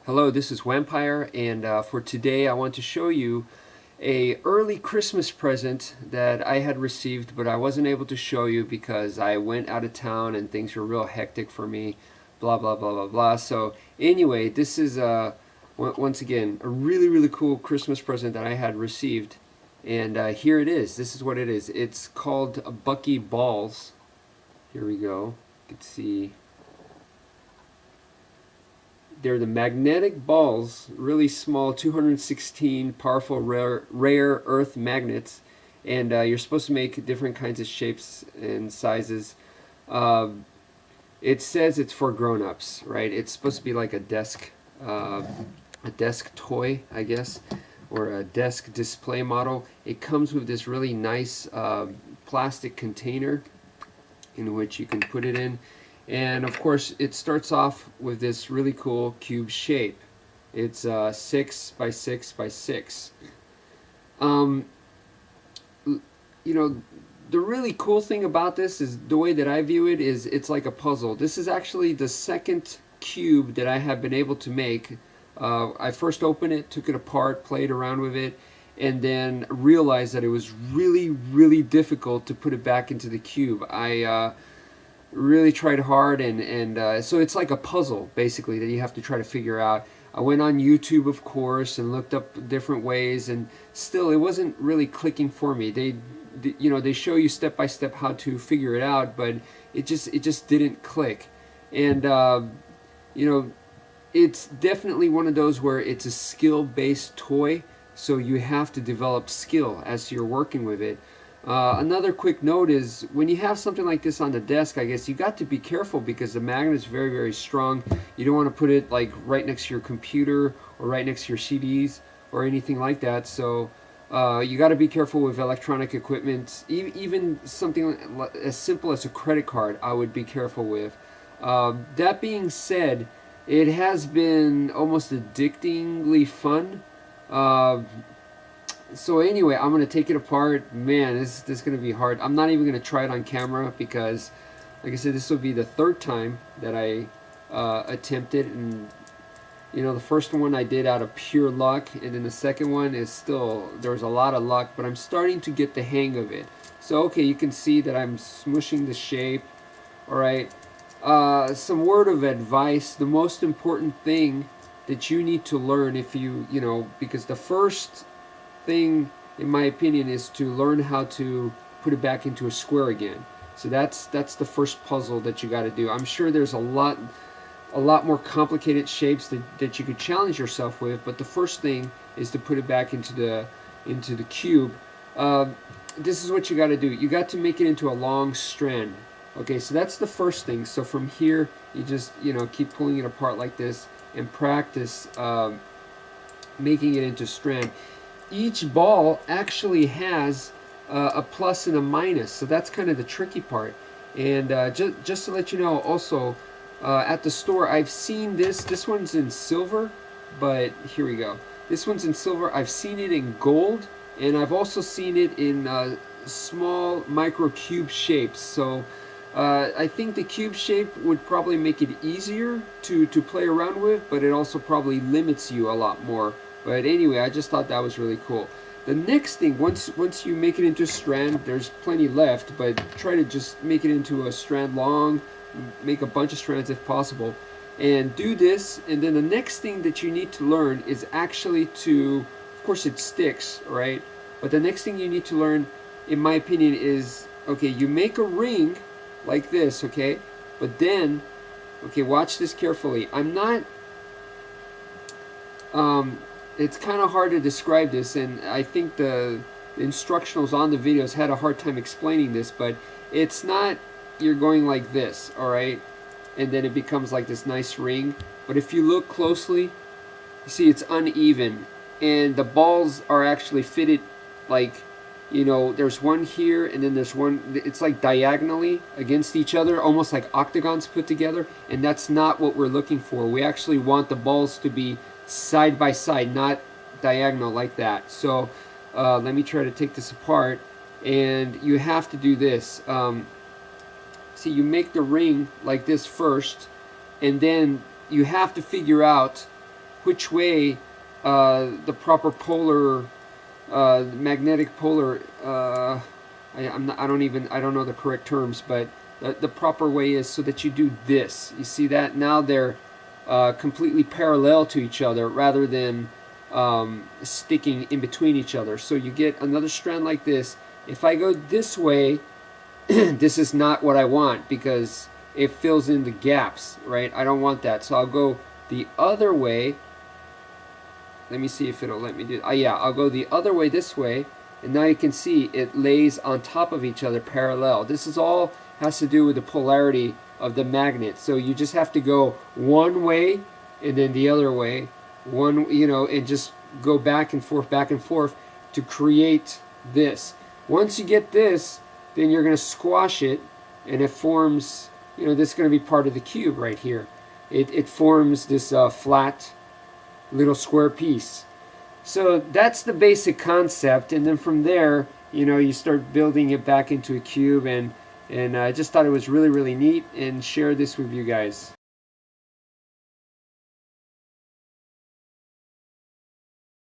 Hello, this is Vampire, and for today I want to show you a early Christmas present that I had received, but I wasn't able to show you because I went out of town and things were real hectic for me, blah blah blah blah blah. So anyway, this is once again a really cool Christmas present that I had received, and here it is. This is what it is. It's called Buckyballs. Here we go. You can see they're the magnetic balls, really small, 216 powerful rare earth magnets, and you're supposed to make different kinds of shapes and sizes. It says it's for grown-ups, right? It's supposed to be like a desk toy, I guess, or a desk display model. It comes with this really nice plastic container in which you can put it in. And of course it starts off with this really cool cube shape. It's 6 by 6 by 6. You know, the really cool thing about this is the way that I view it is it's like a puzzle. This is actually the second cube that I have been able to make. I first opened it, took it apart, played around with it, and then realized that it was really difficult to put it back into the cube. I really tried hard, and so it's like a puzzle basically that you have to try to figure out. I went on YouTube, of course, and looked up different ways, and still it wasn't really clicking for me. You know, they show you step by step how to figure it out, but it just didn't click. And you know, it's definitely one of those where it's a skill-based toy, so you have to develop skill as you're working with it. Another quick note is when you have something like this on the desk, I guess you got to be careful because the magnet is very strong. You don't want to put it like right next to your computer or right next to your CDs or anything like that. So you got to be careful with electronic equipment. Even something as simple as a credit card, I would be careful with. That being said, it has been almost addictingly fun. So anyway, I'm going to take it apart. Man, this is going to be hard. I'm not even going to try it on camera because, like I said, this will be the third time that I attempted. And, you know, the first one I did out of pure luck. And then the second one is still, there's a lot of luck. But I'm starting to get the hang of it. So, okay, you can see that I'm smushing the shape. Alright. Some word of advice. The most important thing that you need to learn if you know, because the first thing, in my opinion, is to learn how to put it back into a square again. So that's the first puzzle that you got to do. I'm sure there's a lot more complicated shapes that you could challenge yourself with, but the first thing is to put it back into the cube. This is what you got to do. You got to make it into a long strand. Okay, so that's the first thing. So from here, you just, you know, keep pulling it apart like this and practice making it into strand. Each ball actually has a plus and a minus, so that's kind of the tricky part. And just to let you know, also at the store, I've seen this one's in silver, but here we go. This one's in silver. I've seen it in gold, and I've also seen it in small micro cube shapes. So I think the cube shape would probably make it easier to play around with, but it also probably limits you a lot more. But anyway, I just thought that was really cool. The next thing, once you make it into a strand, there's plenty left, but try to just make it into a strand long, make a bunch of strands if possible, and do this. And then the next thing that you need to learn is actually to, of course it sticks, right? But the next thing you need to learn, in my opinion, is, okay, you make a ring like this, okay? But then, okay, watch this carefully. I'm not, it's kind of hard to describe this, and I think the instructionals on the videos had a hard time explaining this, but it's not you're going like this, alright, and then it becomes like this nice ring. But if you look closely, you see it's uneven, and the balls are actually fitted like, you know, there's one here, and then there's one, it's like diagonally against each other, almost like octagons put together, and that's not what we're looking for. We actually want the balls to be side by side, not diagonal like that. So let me try to take this apart, and you have to do this. See, you make the ring like this first, and then you have to figure out which way the proper polar, magnetic polar, I don't know the correct terms, but the proper way is so that you do this. You see that? Now they're completely parallel to each other rather than sticking in between each other. So you get another strand like this. If I go this way, this is not what I want because it fills in the gaps, right? I don't want that. So I'll go the other way. Let me see if it'll let me do it. Yeah, I'll go the other way, this way, and now you can see it lays on top of each other parallel. This is all has to do with the polarity of the magnet. So you just have to go one way and then the other way, and just go back and forth to create this. Once you get this, then you're going to squash it, and it forms, this is going to be part of the cube right here. It forms this flat little square piece. So that's the basic concept, and then from there, you start building it back into a cube, and I just thought it was really, really neat and share this with you guys.